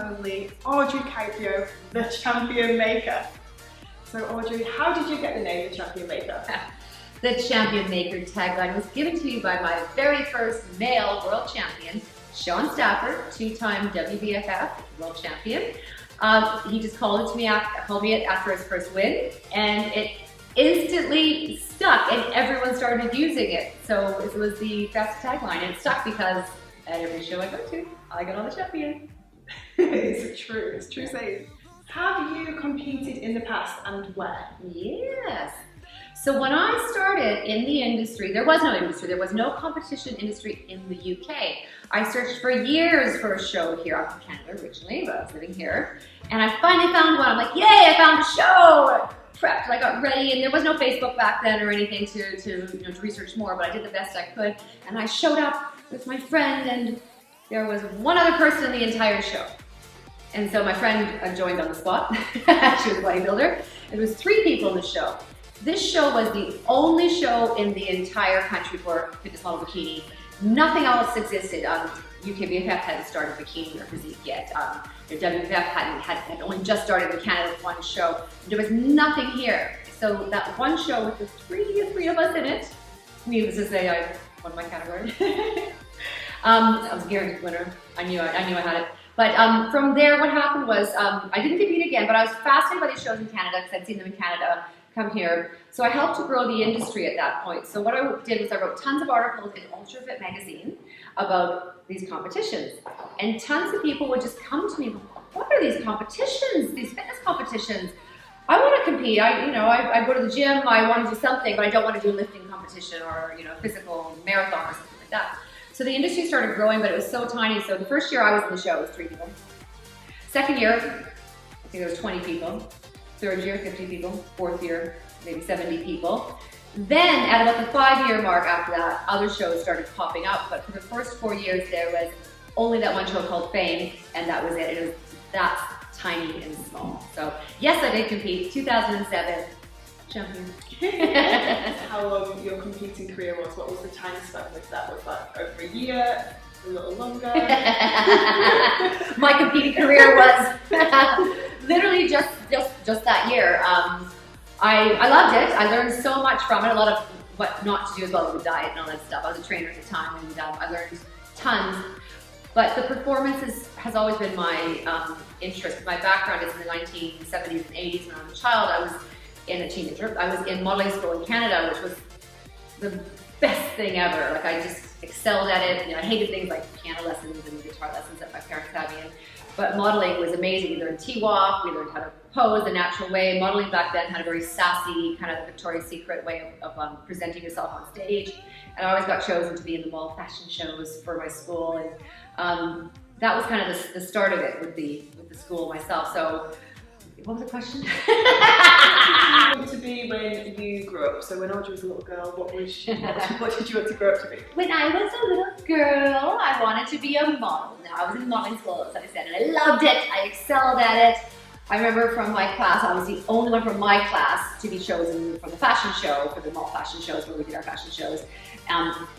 only Audrey Kaipio, the champion maker. So Audrey, how did you get the name the champion maker? The champion maker tagline was given to me by my very first male world champion, Sean Stafford, two-time WBFF world champion. He just called it after his first win, and it instantly stuck, and everyone started using it. So it was the best tagline, and it stuck because at every show I go to, I get on the champion. It's true saying. Have you competed in the past and where? Yes. So when I started in the industry, there was no competition industry in the UK. I searched for years for a show here. I'm from Canada originally, but I was living here. And I finally found one. I'm like, yay, I found a show! I prepped, I got ready, and there was no Facebook back then or anything to research more, but I did the best I could. And I showed up with my friend, and there was one other person in the entire show. And so my friend joined on the spot. She was a bodybuilder. There was 3 people in the show. This show was the only show in the entire country for fitness model bikini. Nothing else existed. UKBFF hadn't started bikini or physique yet. WBFF had only just started in Canada with one show. There was nothing here. So that one show with the three of us in it, needless to say, I won my category. I was a guaranteed winner. I knew I had it. But from there, what happened was I didn't compete again, but I was fascinated by these shows in Canada because I'd seen them in Canada come here. So I helped to grow the industry at that point. So what I did was I wrote tons of articles in Ultra Fit magazine about these competitions. And tons of people would just come to me, what are these competitions, these fitness competitions? I want to compete. I go to the gym, I want to do something, but I don't want to do a lifting competition or physical marathon or something like that. So the industry started growing, but it was so tiny. So the first year I was in the show, it was 3 people. Second year, I think there was 20 people. Third year, 50 people. Fourth year, maybe 70 people. Then at about the 5-year mark after that, other shows started popping up. But for the first 4 years, there was only that one show called Fame, and that was it. It was that tiny and small. So yes, I did compete. 2007, champion. How long your competing career was? What was the time span with that? Was that over a year? A little longer? My competing career was literally just that year. I loved it. I learned so much from it. A lot of what not to do as well with diet and all that stuff. I was a trainer at the time, and I learned tons. But the performance has always been my interest. My background is in the 1970s and 80s. When I was a child, I was in a teenager. I was in modeling school in Canada, which was the best thing ever. Like, I just excelled at it. I hated things like piano lessons and guitar lessons that my parents had me in. But modeling was amazing. We learned T-walk, we learned how to pose the natural way. Modeling back then had a very sassy, kind of Victoria's Secret way of presenting yourself on stage. And I always got chosen to be in the mall fashion shows for my school. And that was kind of the start of it with the school myself. So, what was the question? What did you want to be when you grew up? So when Audrey was a little girl, what did you want to grow up to be? When I was a little girl, I wanted to be a model. Now, I was in modeling school, as I said, and I loved it. I excelled at it. I remember from my class, I was the only one from my class to be chosen for the fashion show, for the mall fashion shows where we did our fashion shows.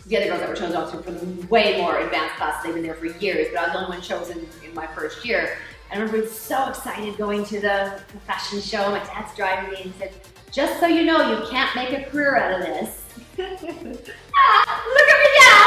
The other girls that were chosen also for the way more advanced classes, they've been there for years, but I was the only one chosen in my first year. I remember being so excited going to the fashion show. My dad's driving me and said, just so you know, you can't make a career out of this. Look at me now!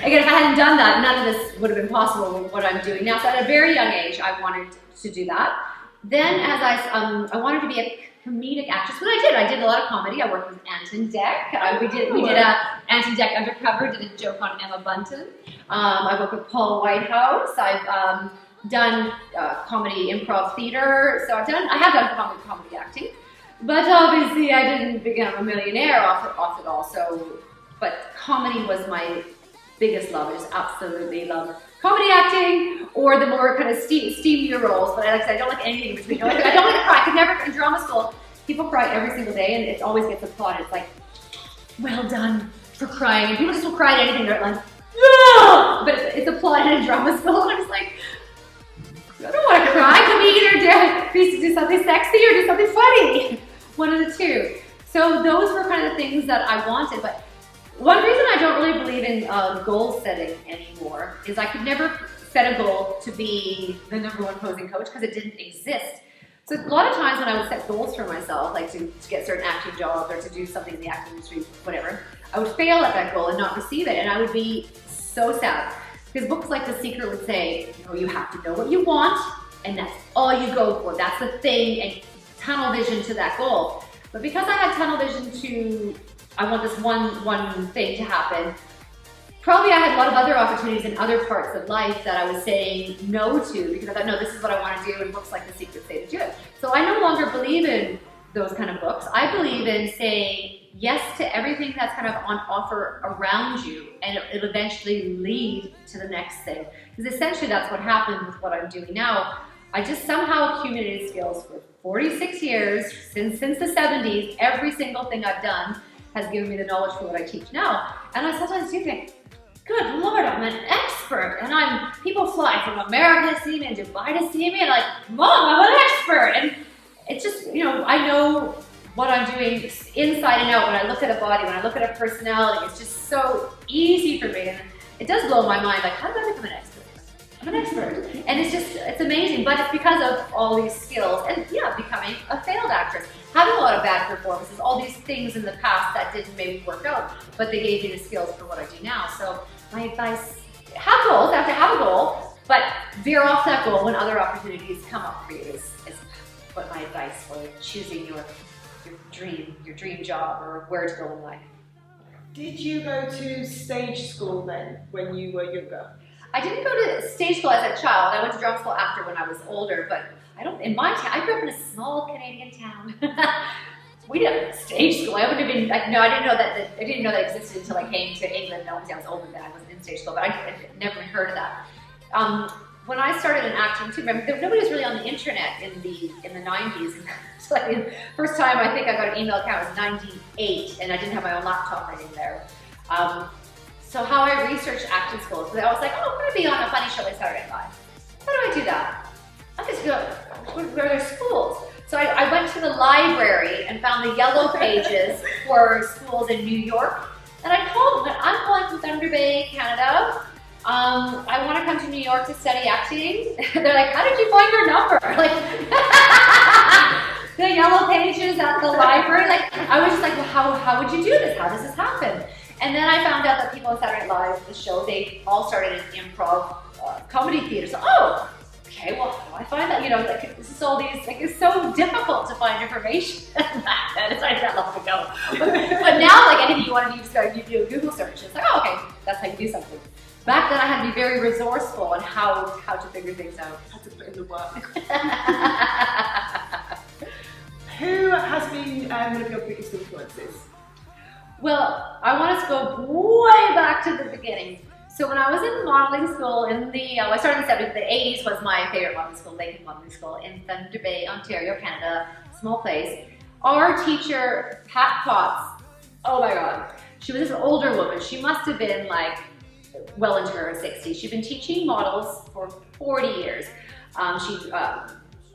Again, if I hadn't done that, none of this would have been possible with what I'm doing now. So at a very young age, I wanted to do that. Then as I wanted to be a comedic actress, but I did a lot of comedy. I worked with Anton Deck. We did a Anton Deck Undercover, did a joke on Emma Bunton. I worked with Paul Whitehouse. I've done comedy improv theater. So I have done comedy acting. But obviously I didn't become a millionaire off it all. So, but comedy was my biggest love. I just absolutely love comedy acting, or the more kind of steamier roles. But I don't like anything in between. I don't like to cry. I could never, in drama school, people cry every single day, and it always gets applauded. It's like, well done for crying. And people just will cry at anything. They're like, no! But it's applauded in drama school, and I'm just like, I don't want to cry. I can either do something sexy or do something funny. One of the two. So those were kind of the things that I wanted. But one reason I don't really believe in goal setting anymore is I could never set a goal to be the #1 posing coach because it didn't exist. So a lot of times when I would set goals for myself, like to get certain acting jobs or to do something in the acting industry, whatever, I would fail at that goal and not receive it, and I would be so sad. Because books like The Secret would say, you know, you have to know what you want, and that's all you go for. That's the thing, and tunnel vision to that goal. But because I had tunnel vision to, I want this one thing to happen, probably I had a lot of other opportunities in other parts of life that I was saying no to because I thought, no, this is what I want to do, and books like The Secret say to do it. So I no longer believe in those kind of books. I believe in saying yes to everything that's kind of on offer around you, and it'll eventually lead to the next thing. Because essentially that's what happened with what I'm doing now. I just somehow accumulated skills for 46 years, since the 70s. Every single thing I've done has given me the knowledge for what I teach now. And I sometimes do think, good Lord, I'm an expert, and people fly from America to see me and Dubai to see me, and like, Mom, I'm an expert. And it's just, you know, I know what I'm doing inside and out. When I look at a body, when I look at a personality, it's just so easy for me. And it does blow my mind, like, how did I become an expert? I'm an expert. And it's amazing, but it's because of all these skills and yeah, becoming a failed actress, having a lot of bad performances, all these things in the past that didn't maybe work out, but they gave me the skills for what I do now. So my advice, have goals, have to have a goal, but veer off that goal when other opportunities come up for you is what my advice for choosing your dream job or where to go in life. Did you go to stage school then when you were younger? I didn't go to stage school as a child. I went to drum school after when I was older, but in my town, I grew up in a small Canadian town. We didn't have stage school. I wouldn't have been, no, I didn't know that existed until I came to England. No, I was older than I wasn't in stage school, but I never heard of that. When I started in acting too, remember, nobody was really on the internet in the 90s. So like the first time I think I got an email account was 98, and I didn't have my own laptop right in there. So how I researched acting schools, I was like, oh, I'm going to be on a funny show like Saturday Night Live. How do I do that? I just go, where are there schools? So I went to the library and found the yellow pages for schools in New York. And I called them, I'm calling from Thunder Bay, Canada. I want to come to New York to study acting. They're like, how did you find your number? Like, the yellow pages at the library. Like, I was just like, well, how would you do this? How does this happen? And then I found out that people on Saturday Night Live, the show, they all started in improv comedy theater. So, oh, okay, well, how do I find that? You know, like, this is all these, like, it's so difficult to find information back then. It's like that long ago. But now, like, anything you want to do, you do a Google search. It's like, oh, okay, that's how you do something. Back then, I had to be very resourceful on how to figure things out. Had to put in the work. Who has been one of your biggest influences? Well, I want us to go way back to the beginning. So when I was in modeling school I started in the 70s, the 80s was my favorite modeling school, Lakewood Modeling School in Thunder Bay, Ontario, Canada, small place. Our teacher, Pat Potts, oh my God, she was this older woman. She must have been like well into her 60s. She'd been teaching models for 40 years. She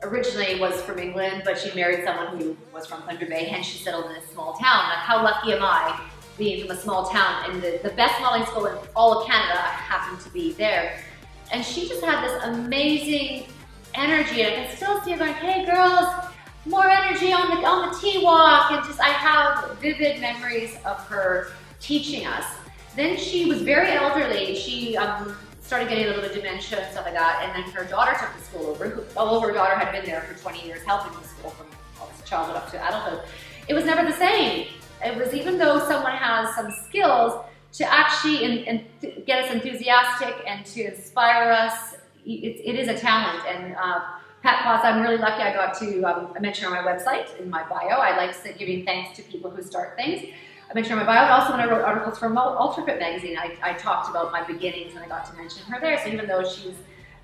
originally was from England, but she married someone who was from Thunder Bay, hence she settled in a small town. Like, how lucky am I being from a small town, and the best modeling school in all of Canada, I happened to be there. And she just had this amazing energy, and I can still see her going, hey girls, more energy on the T-walk, and just, I have vivid memories of her teaching us. Then she was very elderly. She started getting a little bit of dementia and stuff like that, and then her daughter took the school over. Although her daughter had been there for 20 years helping the school from childhood up to adulthood, it was never the same. It was, even though someone has some skills, to actually get us enthusiastic and to inspire us, it is a talent. And Pat Potts, I'm really lucky I got to mention on my website in my bio. I like giving thanks to people who start things. I mentioned in my bio, and also when I wrote articles for UltraFit magazine, I talked about my beginnings, and I got to mention her there. So even though she's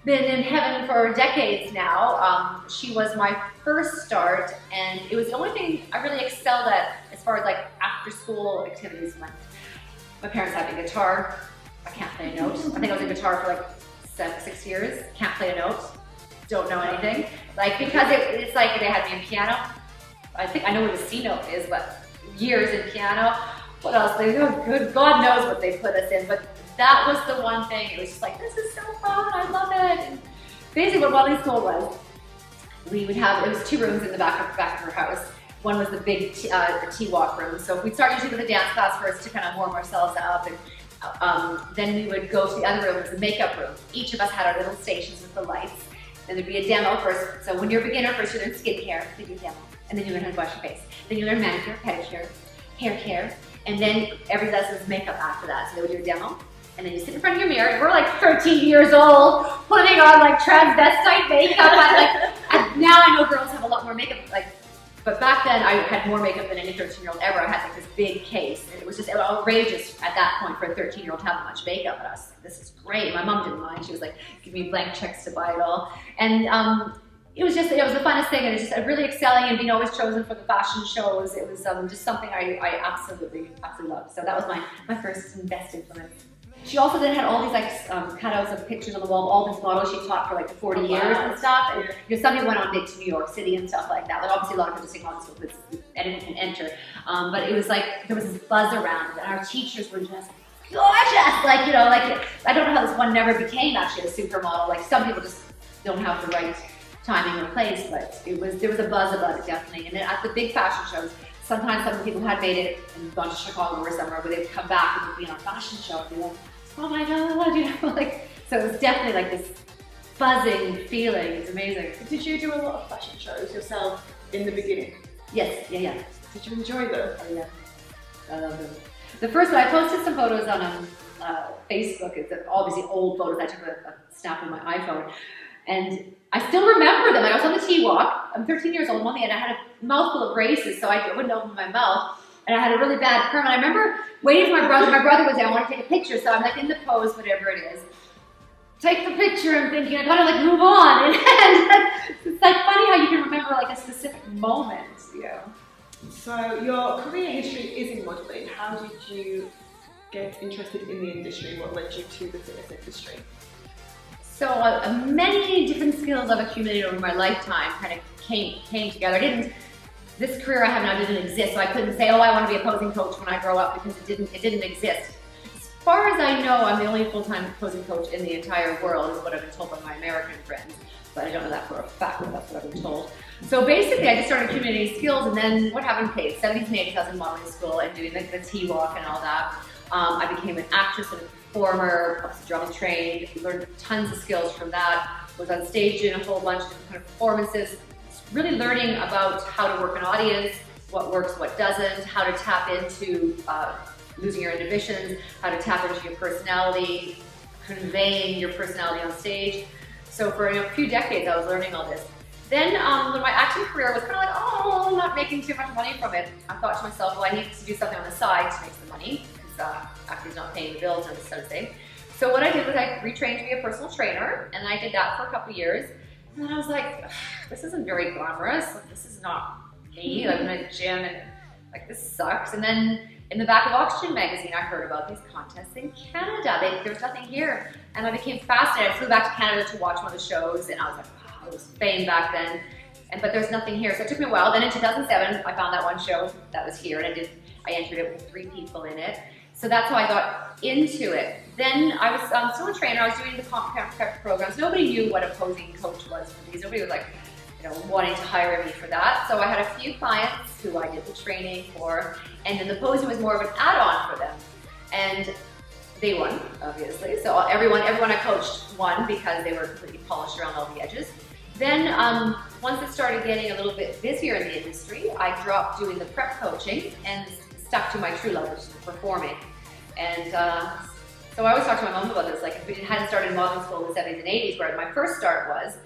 been in heaven for decades now, she was my first start, and it was the only thing I really excelled at as far as like after school activities went. My parents had a guitar. I can't play a note. I think I was a guitar for like 6 years. Can't play a note. Don't know anything. Like, because it's like they had me in piano. I think I know what a C note is, but years in piano. What else? Good God knows what they put us in. But that was the one thing. It was just like, this is so fun, I love it. And basically what modeling school was, we would have, it was 2 rooms in the back of her house. One was the big tea-walk room. So we'd start usually with a dance class first to kind of warm ourselves up, and then we would go to the other room, it was the makeup room. Each of us had our little stations with the lights. Then there'd be a demo first. So when you're a beginner, first you learn skincare, then you do demo, and then you learn how to wash your face. Then you learn manicure, pedicure, hair care, and then every lesson is makeup after that. So they would do a demo, and then you sit in front of your mirror. We're like 13 years old, putting on like transvestite makeup. Now I know girls have a lot more makeup, but back then I had more makeup than any 13-year-old ever. I had like this big case, and it was just outrageous at that point for a 13-year-old to have that much makeup. And I was like, this is great. My mom didn't mind. She was like, give me blank checks to buy it all. And it was the funnest thing. And it was just really excelling and being always chosen for the fashion shows. It was just something I absolutely loved. So that was my first and best influence. She also then had all these cutouts of pictures on the wall of all these models she taught for like 40 years and stuff. And some people went on big to New York City and stuff like that. Like obviously a lot of people just take model school because anyone can enter. But it was like there was this buzz around it, and our teachers were just gorgeous. I don't know how this one never became actually a supermodel. Like some people just don't have the right timing or place, but there was a buzz about it definitely. And then at the big fashion shows, sometimes some people had made it and gone to Chicago or somewhere where they would come back and would be on a fashion show and be like, oh my God, so it was definitely like this buzzing feeling. It's amazing. Did you do a lot of fashion shows yourself in the beginning? Yes, yeah. Did you enjoy them? Oh yeah, I love them. The first one, I posted some photos on Facebook. It's obviously old photos. I took a snap on my iPhone. And I still remember them. I was on the T-walk. I'm 13 years old, and I had a mouthful of braces, so I wouldn't open my mouth. And I had a really bad perm. And I remember waiting for my brother. My brother was there. I want to take a picture, so I'm like in the pose, whatever it is. Take the picture. I'm thinking I gotta like move on. And it's like funny how you can remember like a specific moment. Yeah. So your career history is in modeling. How did you get interested in the industry? What led you to the fitness industry? So many different skills I've accumulated over my lifetime kind of came together. This career I have now didn't exist, so I couldn't say, oh, I want to be a posing coach when I grow up, because it didn't exist. As far as I know, I'm the only full-time posing coach in the entire world, is what I've been told by my American friends. But I don't know that for a fact, but that's what I've been told. So basically, I just started accumulating skills, and then what happened, Kate? 70s and 80s, I was in modeling school and doing the T-walk and all that. I became an actress and a performer, I was drama trained, learned tons of skills from that, was on stage in a whole bunch of different kind of performances, really learning about how to work an audience, what works, what doesn't, how to tap into losing your inhibitions, how to tap into your personality, conveying your personality on stage. So for a few decades I was learning all this. Then when my acting career was kind of like, oh, I'm not making too much money from it, I thought to myself, well, I need to do something on the side to make some money, because acting's not paying the bills, so to say. So what I did was I retrained to be a personal trainer, and I did that for a couple years. And then I was like, this isn't very glamorous, like, this is not me, like, I'm in a gym and like, this sucks. And then in the back of Oxygen magazine, I heard about these contests in Canada. There was nothing here. And I became fascinated. I flew back to Canada to watch one of the shows, and I was like, wow, it was fame back then. But there's nothing here. So it took me a while. Then in 2007, I found that one show that was here, and I entered it with 3 people in it. So that's how I got into it. Then I was still a trainer. I was doing the comp prep programs. Nobody knew what a posing coach was for these. Nobody was like, wanting to hire me for that. So I had a few clients who I did the training for, and then the posing was more of an add-on for them. And they won, obviously. So everyone I coached won because they were completely polished around all the edges. Then once it started getting a little bit busier in the industry, I dropped doing the prep coaching and stuck to my true love, which is performing. And so I always talk to my mom about this, like if we hadn't started modeling school in the 70s and 80s, where my first start was,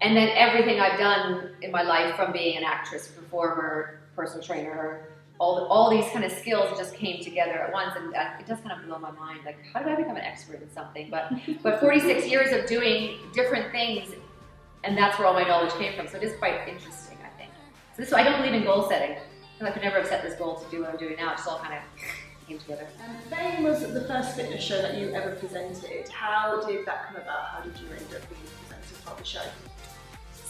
and then everything I've done in my life, from being an actress, performer, personal trainer, all these kind of skills just came together at once, and it does kind of blow my mind, like how did I become an expert in something? But 46 years of doing different things, and that's where all my knowledge came from. So it is quite interesting, I think. So I don't believe in goal setting. I could never have set this goal to do what I'm doing now. It just all kind of came together. Fame was the first fitness show that you ever presented. How did that come about? How did you end up being presented for the show?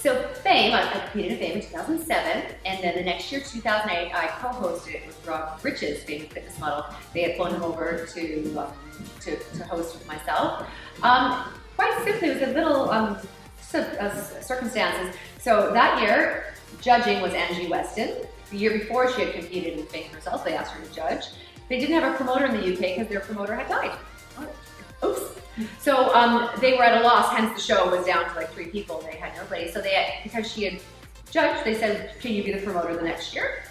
So Fame, I competed in Fame in 2007, and then the next year, 2008, I co-hosted it with Rob Rich's Famous Fitness Model. They had flown him over to host with myself. Quite simply, it was a little circumstances. So that year, judging was Angie Weston. The year before, she had competed in Fame herself. They asked her to judge. They didn't have a promoter in the UK because their promoter had died. Oops. So they were at a loss, hence the show was down to like 3 people. They had nobody. So because she had judged, they said, can you be the promoter the next year?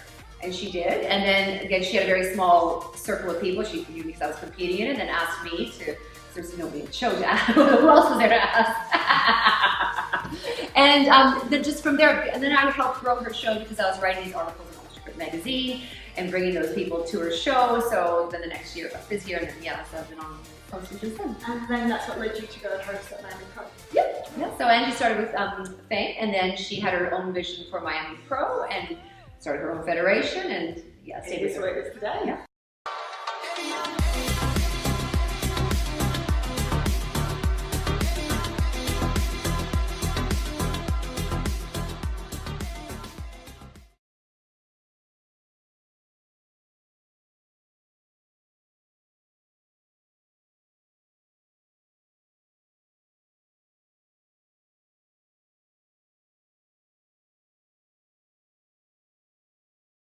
And she did. And then again, she had a very small circle of people she knew because I was competing in it, and then asked me to, there's nobody in the show to ask. Who else was there to ask? And then just from there, and then I would help grow her show because I was writing these articles in Ultra magazine and bringing those people to her show. So then the next year it got busier, and then so I've been on posting since then. And then that's what led you to go and host at Miami Pro. Yep. Yeah. So Angie started with Fame, and then she had her own vision for Miami Pro and started her own federation, and It is what it is today. Yeah.